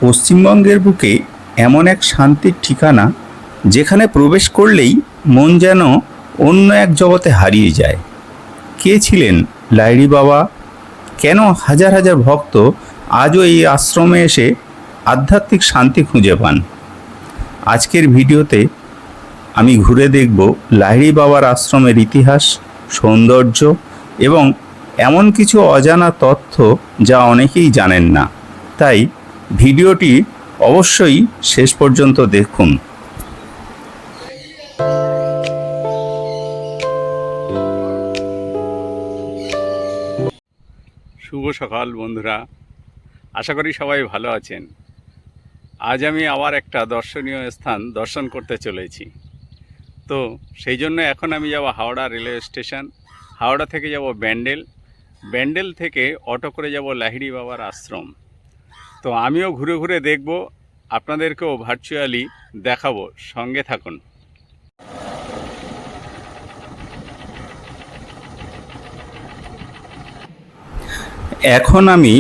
পশ্চিমবঙ্গের বুকে এমন এক শান্তির ঠিকানা যেখানে প্রবেশ করলেই মন যেন অন্য এক জগতে হারিয়ে যায়। কে ছিলেন লাহিড়ী বাবা? কেন হাজার হাজার ভক্ত আজও এই আশ্রমে এসে আধ্যাত্মিক শান্তি খুঁজে পান? আজকের ভিডিওতে আমি ঘুরে দেখব লাহিড়ী বাবার আশ্রমের ইতিহাস, সৌন্দর্য এবং এমন কিছু অজানা তথ্য যা অনেকেই জানেন না। তাই ভিডিওটি অবশ্যই শেষ পর্যন্ত দেখুন। শুভ সকাল বন্ধুরা, আশা করি সবাই ভালো আছেন। আজ আমি আবার একটা দর্শনীয় স্থান দর্শন করতে চলেছি। তো সেই জন্য এখন আমি যাব হাওড়া রেলওয়ে স্টেশন। হাওড়া থেকে যাব ব্যান্ডেল, ব্যান্ডেল থেকে অটো করে যাব লাহিড়ী বাবার আশ্রম। তো আমিও ঘুরে ঘুরে দেখব, আপনাদেরকেও ভার্চুয়ালি দেখাবো, সঙ্গে থাকুন। এখন আমি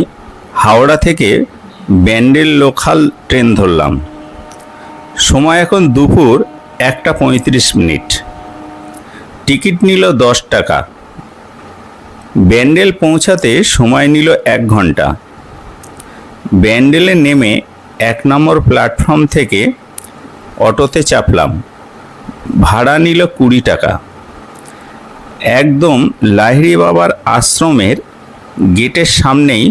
হাওড়া থেকে ব্যান্ডেল লোকাল ট্রেন ধরলাম। সময় এখন দুপুর 1:35। টিকিট নিল 10 টাকা। ব্যান্ডেল পৌঁছাতে সময় নিল 1 ঘন্টা। ব্যান্ডেলে নেমে 1 নম্বর প্ল্যাটফর্ম থেকে অটোতে চাপলাম। ভাড়া নিল 20 টাকা। একদম লাহিড়ী বাবার আশ্রমের গেটের সামনেই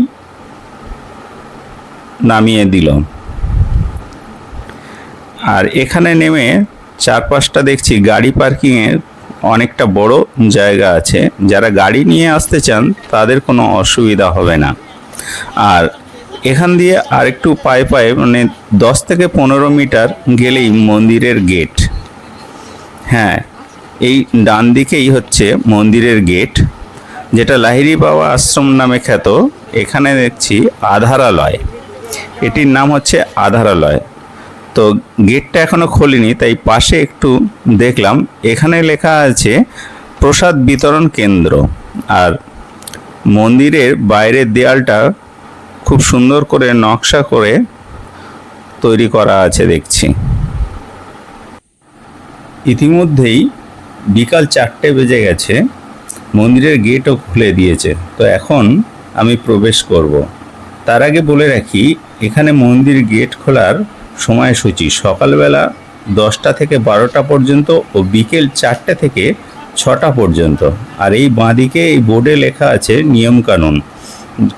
নামিয়ে দিল। আর এখানে নেমে চারপাশটা দেখছি গাড়ি পার্কিংয়ের অনেকটা বড় জায়গা আছে। যারা গাড়ি নিয়ে আসতে চান তাদের কোনো অসুবিধা হবে না। আর এখান দিয়ে আরেকটু পায়ে পায়ে 10 থেকে 15 মিটার গেলেই মন্দিরের গেট। হ্যাঁ, এই ডান দিকেই হচ্ছে মন্দিরের গেট, যেটা লাহিড়ী বাবা আশ্রম নামে খ্যাত। এখানে দেখছি আধারালয়, এটির নাম হচ্ছে আধারালয়। তো গেটটা এখনও খোলেনি, তাই পাশে একটু দেখলাম। এখানে লেখা আছে প্রসাদ বিতরণ কেন্দ্র। আর মন্দিরের বাইরের দেয়ালটা খুব সুন্দর করে নকশা করে তৈরি করা আছে দেখছি। ইতিমধ্যেই বিকাল 4টে বেজে গেছে, মন্দিরের গেটও খুলে দিয়েছে। তো এখন আমি প্রবেশ করব। তার আগে বলে রাখি, এখানে মন্দির গেট খোলার সময়সূচি সকালবেলা 10টা থেকে 12টা পর্যন্ত ও বিকেল 4টে থেকে 6টা পর্যন্ত। আর এই বাঁদিকে এই বোর্ডে লেখা আছে নিয়মকানুন,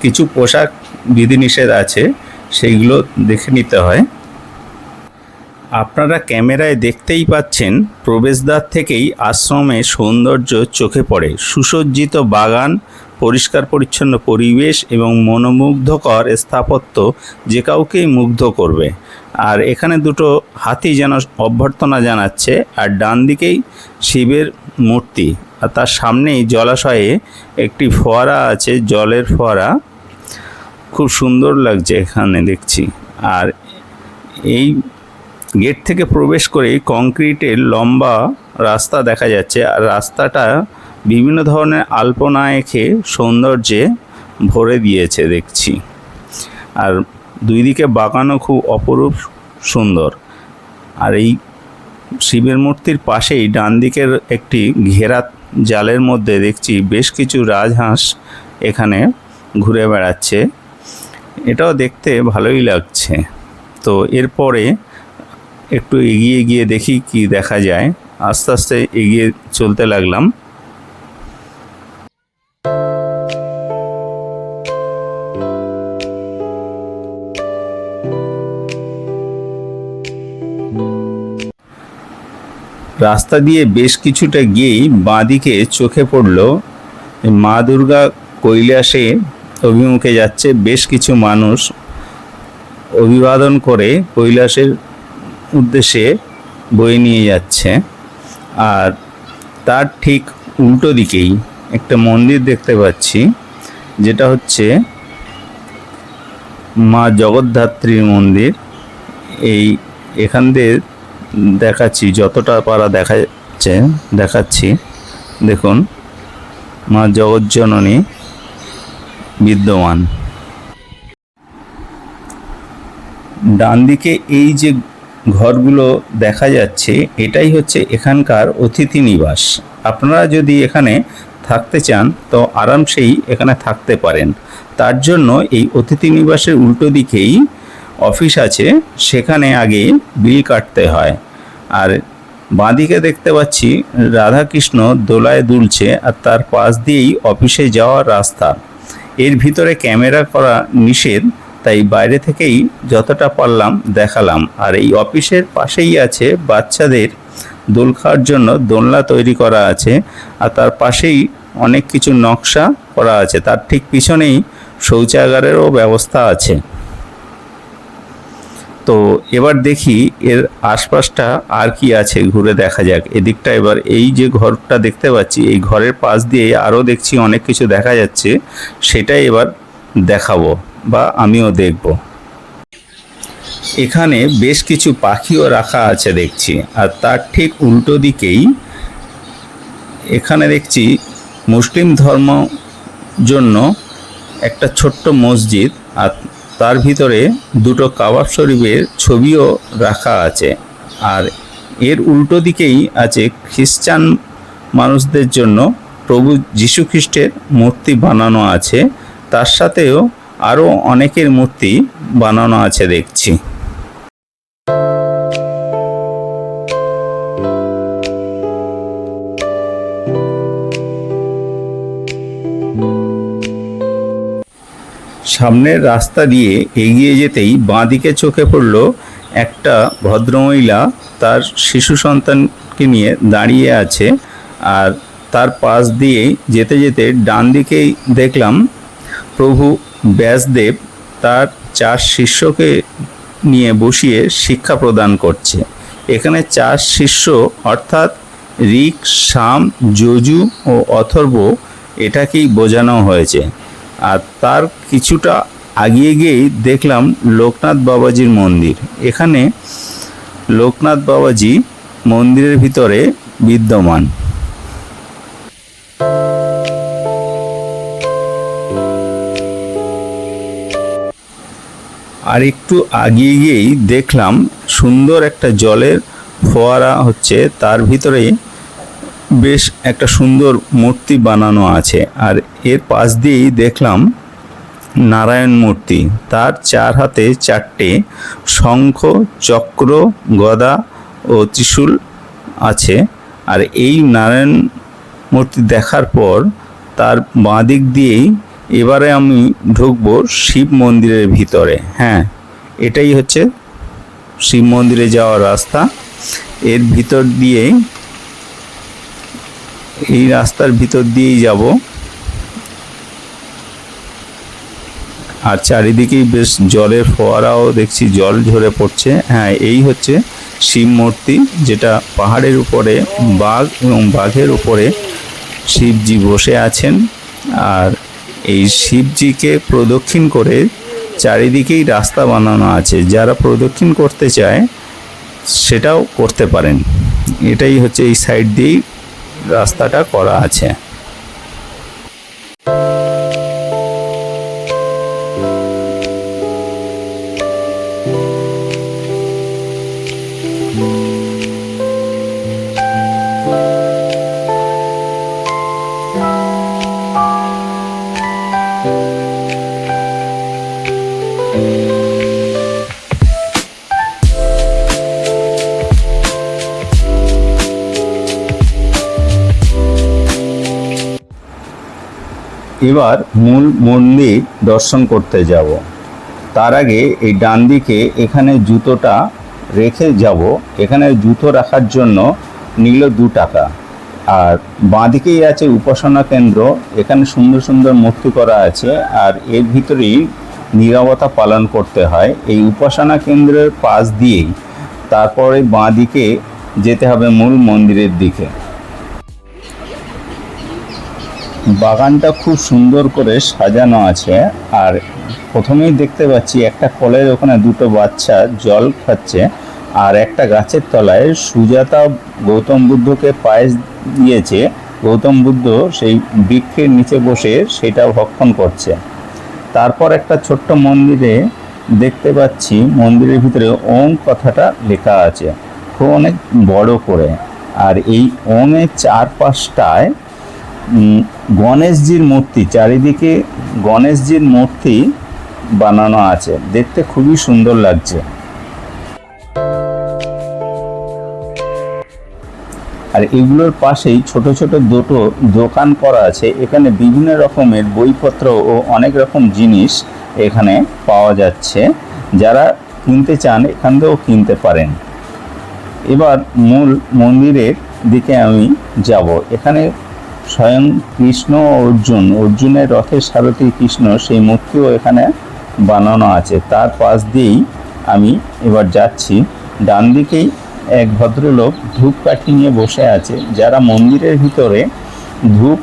কিছু পোশাক বিধিনিষেধ আছে, সেইগুলো দেখে নিতে হয়। আপনারা ক্যামেরায় দেখতেই পাচ্ছেন, প্রবেশদ্বার থেকেই আশ্রমের সৌন্দর্য চোখে পড়ে। সুসজ্জিত বাগান, পরিষ্কার পরিচ্ছন্ন পরিবেশ এবং মনোমুগ্ধকর স্থাপত্য যে কাউকেই মুগ্ধ করবে। আর এখানে দুটো হাতি যেন অভ্যর্থনা জানাচ্ছে। আর ডান দিকেই শিবের মূর্তি, আর তার সামনেই জলাশয়ে একটি ফোয়ারা আছে, জলের ফোয়ারা। খুব সুন্দর লাগছে এখানে দেখছি। আর এই গেট থেকে প্রবেশ করে কংক্রিটের লম্বা রাস্তা দেখা যাচ্ছে। আর রাস্তাটা বিভিন্ন ধরনের আলপনা এঁকে সৌন্দর্যে ভরে দিয়েছে দেখছি। আর দুই দিকে বাগানও খুব অপরূপ সুন্দর। আর এই শিবের মূর্তির পাশেই ডান দিকের একটি ঘেরা জালের মধ্যে দেখছি বেশ কিছু রাজহাঁস এখানে ঘুরে বেড়াচ্ছে। এটাও দেখতে ভালোই লাগছে। তো এরপরে একটু এগিয়ে গিয়ে দেখি কি দেখা যায়। আস্তে আস্তে এগিয়ে চলতে লাগলাম। রাস্তা দিয়ে বেশ কিছুটা গিয়েই বাঁদিকে চোখে পড়ল মা দুর্গা কৈলাসে অভিমুখে যাচ্ছে। বেশ কিছু মানুষ অভিবাদন করে কৈলাসের উদ্দেশ্যে বয়ে নিয়ে যাচ্ছে। আর তার ঠিক উল্টো দিকেই একটা মন্দির দেখতে পাচ্ছি, যেটা হচ্ছে মা জগদ্ধাত্রীর মন্দির। এখান দিয়ে দেখাচ্ছি, যতটা পারা দেখাচ্ছি। দেখুন, মা জগজ্জননী বিদ্যমান। ডান দিকে এই যে ঘরগুলো দেখা যাচ্ছে এটাই হচ্ছে এখানকার অতিথি নিবাস। আপনারা যদি এখানে থাকতে চান তো আরামসেই এখানে থাকতে পারেন। তার জন্য এই অতিথি নিবাসের উল্টো দিকেই অফিস আছে, সেখানে আগে বিল কাটতে হয়। আর বাঁদিকে দেখতে পাচ্ছি রাধাকৃষ্ণ দোলায় দুলছে, আর তার পাশ দিয়েই অফিসে যাওয়ার রাস্তা। এর ভিতরে ক্যামেরা করা নিষেধ, তাই বাইরে থেকেই যতটা পারলাম দেখালাম। আর এই অফিসের পাশেই আছে বাচ্চাদের দোল খাওয়ার জন্য দোলনা তৈরি করা আছে, আর তার পাশেই অনেক কিছু নকশা করা আছে। তার ঠিক পিছনেই শৌচাগারেরও ব্যবস্থা আছে। তো এবার দেখি এর আশপাশটা আর কি আছে, ঘুরে দেখা যাক এদিকটা। এবার এই যে ঘরটা দেখতে পাচ্ছি, এই ঘরের পাশ দিয়ে আরও দেখছি অনেক কিছু দেখা যাচ্ছে, সেটাই এবার দেখাবো বা আমিও দেখব। এখানে বেশ কিছু পাখিও রাখা আছে দেখছি, আর তার ঠিক উল্টো দিকেই এখানে দেখছি মুসলিম ধর্ম জন্য একটা ছোট্ট মসজিদ, আর তার ভিতরে দুটো কাবাব শরীফের ছবিও রাখা আছে। আর এর উল্টো দিকেই আছে খ্রিস্টান মানুষদের জন্য প্রভু যীশু খ্রিস্টের মূর্তি বানানো আছে, তার সাথেও আরও অনেকের মূর্তি বানানো আছে দেখছি। সামনের রাস্তা দিয়ে এগিয়ে যেতেই বাঁদিকে চোখে পড়ল একটা ভদ্রমহিলা তার শিশু সন্তানকে নিয়ে দাঁড়িয়ে আছে। আর তার পাশ দিয়ে যেতে যেতে ডান দিকেই দেখলাম প্রভু ব্যাসদেব তার 4 শিষ্যকে নিয়ে বসিয়ে শিক্ষা প্রদান করছে। এখানে 4 শিষ্য অর্থাৎ ঋক, সাম, যজু ও অথর্ব, এটাকেই বোঝানো হয়েছে। আর তার কিছুটা আগিয়ে গিয়েই দেখলাম লোকনাথ বাবাজির মন্দির। এখানে লোকনাথ বাবাজি মন্দিরের ভিতরে বিদ্যমান। আর একটু আগিয়ে গিয়েই দেখলাম সুন্দর একটা জলের ফোয়ারা হচ্ছে, তার ভিতরে বেশ একটা সুন্দর মূর্তি বানানো আছে। আর এর পাশ দিয়েই দেখলাম নারায়ণ মূর্তি, তার 4 হাতে 4টে শঙ্খ, চক্র, গদা ও ত্রিশূল আছে। আর এই নারায়ণ মূর্তি দেখার পর তার বাঁ দিক দিয়েই এবারে আমি ঢুকবো শিব মন্দিরের ভিতরে। হ্যাঁ, এটাই হচ্ছে শিব মন্দিরে যাওয়ার রাস্তা। এর ভিতর দিয়ে, এই রাস্তার ভিতর দিয়েই যাব। আর চারিদিকেই বেশ জলের ফোয়ারাও দেখছি, জল ঝরে পড়ছে। হ্যাঁ, এই হচ্ছে শিব মূর্তি, যেটা পাহাড়ের উপরে বাঘ এবং বাঘের উপরে শিবজি বসে আছেন। আর এই শিবজিকে প্রদক্ষিণ করে চারিদিকেই রাস্তা বানানো আছে, যারা প্রদক্ষিণ করতে চায় সেটাও করতে পারেন। এটাই হচ্ছে এই সাইড দিয়েই রাস্তাটা করা আছে। এবার মূল মন্দির দর্শন করতে যাব। তার আগে এই ডান দিকে এখানে জুতোটা রেখে যাব। এখানে জুতো রাখার জন্য নিল 2 টাকা। আর বাঁ দিকেই আছে উপাসনা কেন্দ্র, এখানে সুন্দর সুন্দর মূর্তি করা আছে। আর এর ভিতরেই নীরবতা পালন করতে হয়। এই উপাসনা কেন্দ্রের পাশ দিয়েই তারপরে বাঁ দিকে যেতে হবে মূল মন্দিরের দিকে। বাগানটা খুব সুন্দর করে সাজানো আছে। আর প্রথমেই দেখতে পাচ্ছি একটা কলের ওখানে 2টো বাচ্চা জল খাচ্ছে, আর একটা গাছের তলায় সুজাতা গৌতম বুদ্ধকে পায়েস দিয়েছে। গৌতম বুদ্ধ সেই বৃক্ষের নিচে বসে সেটা ভক্ষণ করছে। তারপর একটা ছোট্ট মন্দিরে দেখতে পাচ্ছি মন্দিরের ভিতরে ওম কথাটা লেখা আছে খুব অনেক বড় করে। আর এই ওমের চারপাশটায় গণেশজির মূর্তি, চারিদিকে গণেশজির মূর্তি বানানো আছে, দেখতে খুবই সুন্দর লাগছে। আর এগুলোর পাশেই ছোট ছোট দুটো দোকান করা আছে। এখানে বিভিন্ন রকমের বইপত্র ও অনেক রকম জিনিস এখানে পাওয়া যাচ্ছে। যারা কিনতে চান এখান থেকেও কিনতে পারেন। এবার মূল মন্দিরের দিকে আমি যাব। এখানে স্বয়ং কৃষ্ণ অর্জুনের রথের সারথি কৃষ্ণ, সেই মূর্তিও এখানে বানানো আছে। তার পাশ দিয়েই আমি এবার যাচ্ছি। ডান দিকেই এক ভদ্রলোক ধূপকাঠি নিয়ে বসে আছে। যারা মন্দিরের ভিতরে ধূপ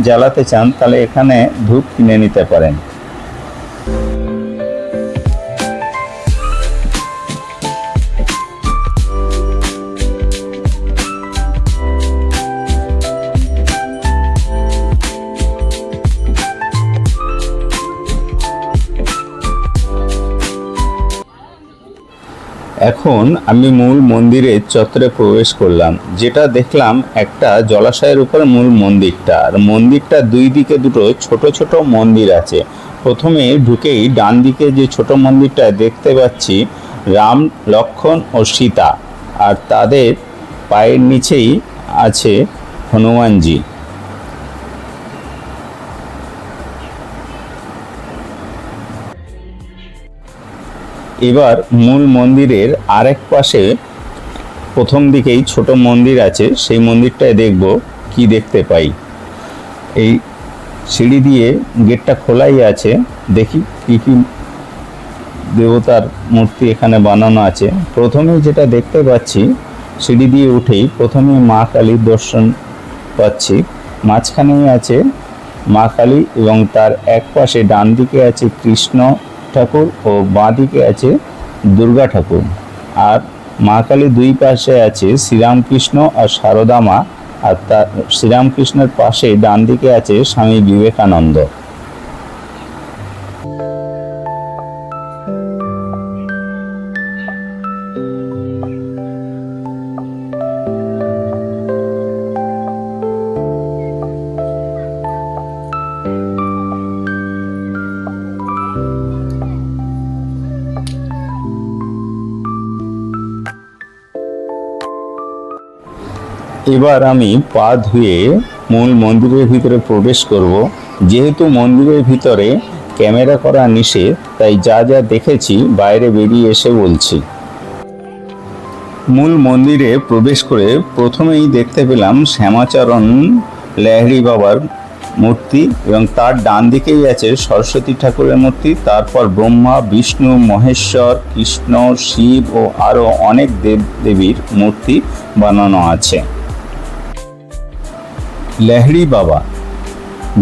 জ্বালাতে চান তাহলে এখানে ধূপ কিনে নিতে পারেন। এখন আমি মূল মন্দিরের চত্বরে প্রবেশ করলাম। যেটা দেখলাম একটা জলাশয়ের উপরে মূল মন্দিরটা। আর মন্দিরটা দুই দিকে দুটো ছোট ছোট মন্দির আছে। প্রথমে ঢুকেই ডান দিকে যে ছোট মন্দিরটা দেখতে পাচ্ছি রাম, লক্ষ্মণ ও সীতা, আর তাদের পায়ের নিচেই আছে হনুমানজি। এবার মূল মন্দিরের আরেক পাশে প্রথম দিকেই ছোট মন্দির আছে, সেই মন্দিরটায় দেখব কি দেখতে পাই। এই সিঁড়ি দিয়ে গেটটা খোলাই আছে, দেখি কি কি দেবতার মূর্তি এখানে বানানো আছে। প্রথমেই যেটা দেখতে পাচ্ছি, সিঁড়ি দিয়ে উঠেই প্রথমে মা কালীর দর্শন পাচ্ছি। মাঝখানেই আছে মা কালী এবং তার এক পাশে ডান দিকে আছে কৃষ্ণ ঠাকুর ও বাঁ দিকে আছে দুর্গা ঠাকুর। আর মা কালীর দুই পাশে আছে শ্রীরামকৃষ্ণ আর সারদা মা। আর তার শ্রীরামকৃষ্ণের পাশে ডান দিকে আছে স্বামী বিবেকানন্দ। এবার আমি পা ধুয়ে মূল মন্দিরের ভিতরে প্রবেশ করব। যেহেতু মন্দিরের ভিতরে ক্যামেরা করা নিষেধ, তাই যা যা দেখেছি বাইরে বেরিয়ে এসে বলছি। মূল মন্দিরে প্রবেশ করে প্রথমেই দেখতে পেলাম শ্যামাচরণ লাহিড়ী বাবার মূর্তি এবং তার ডান দিকেই আছে সরস্বতী ঠাকুরের মূর্তি। তারপর ব্রহ্মা, বিষ্ণু, মহেশ্বর, কৃষ্ণ, শিব ও আরও অনেক দেবদেবীর মূর্তি বানানো আছে। লাহিড়ী বাবা,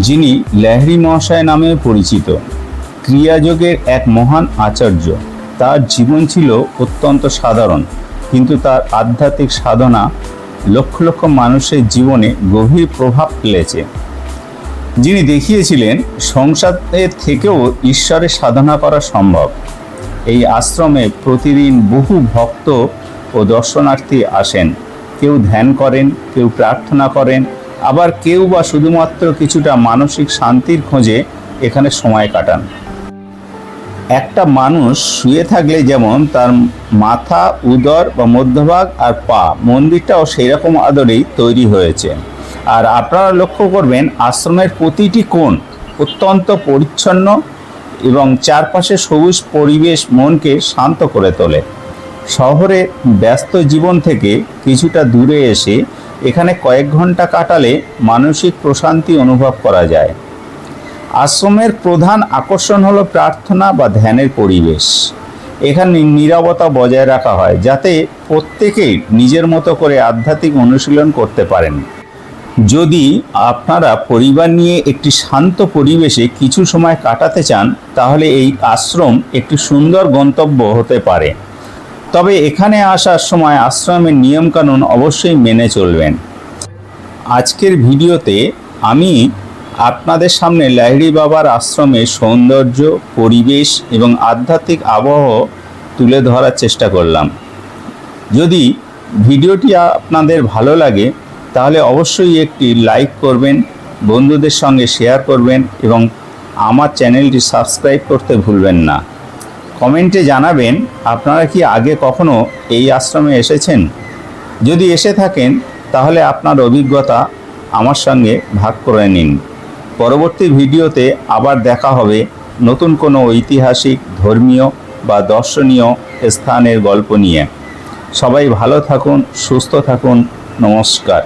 যিনি লাহিড়ী মহাশয় নামে পরিচিত, ক্রিয়াযোগের এক মহান আচার্য। তার জীবন ছিল অত্যন্ত সাধারণ, কিন্তু তার আধ্যাত্মিক সাধনা লক্ষ লক্ষ মানুষের জীবনে গভীর প্রভাব ফেলেছে। যিনি দেখিয়েছিলেন সংসারের থেকেও ঈশ্বরের সাধনা করা সম্ভব। এই আশ্রমে প্রতিদিন বহু ভক্ত ও দর্শনার্থী আসেন। কেউ ধ্যান করেন, কেউ প্রার্থনা করেন, আবার কেউ বা শুধুমাত্র কিছুটা মানসিক শান্তির খোঁজে এখানে সময় কাটান। একটা মানুষ শুয়ে থাকলে যেমন তার মাথা, উদর বা মধ্যভাগ আর পা, মন্দিরটাও সেই রকম আদরেই তৈরি হয়েছে। আর আপনারা লক্ষ্য করবেন আশ্রমের প্রতিটি কোণ অত্যন্ত পরিচ্ছন্ন এবং চারপাশে সবুজ পরিবেশ মনকে শান্ত করে তোলে। শহরের ব্যস্ত জীবন থেকে কিছুটা দূরে এসে এখানে কয়েক ঘন্টা কাটালে মানসিক প্রশান্তি অনুভব করা যায়। আশ্রমের প্রধান আকর্ষণ হলো প্রার্থনা বা ধ্যানের পরিবেশ। এখানে নীরবতা বজায় রাখা হয় যাতে প্রত্যেকেই নিজের মতো করে আধ্যাত্মিক অনুশীলন করতে পারেন। যদি আপনারা পরিবার নিয়ে একটি শান্ত পরিবেশে কিছু সময় কাটাতে চান তাহলে এই আশ্রম একটি সুন্দর গন্তব্য হতে পারে। তবে এখানে আসার সময় আশ্রমের নিয়মকানুন অবশ্যই মেনে চলবেন। আজকের ভিডিওতে আমি আপনাদের সামনে লাহিড়ী বাবার আশ্রমের সৌন্দর্য, পরিবেশ এবং আধ্যাত্মিক আবহ তুলে ধরার চেষ্টা করলাম। যদি ভিডিওটি আপনাদের ভালো লাগে তাহলে অবশ্যই একটি লাইক করবেন, বন্ধুদের সঙ্গে শেয়ার করবেন এবং আমার চ্যানেলটি সাবস্ক্রাইব করতে ভুলবেন না। কমেন্টে জানাবেন আপনারা কি আগে কখনো এই আশ্রমে এসেছেন। যদি এসে থাকেন তাহলে আপনার অভিজ্ঞতা আমার সঙ্গে ভাগ করে নিন। পরবর্তী ভিডিওতে আবার দেখা হবে নতুন কোনো ঐতিহাসিক, ধর্মীয় বা দর্শনীয় স্থানের গল্প নিয়ে। সবাই ভালো থাকুন, সুস্থ থাকুন। নমস্কার।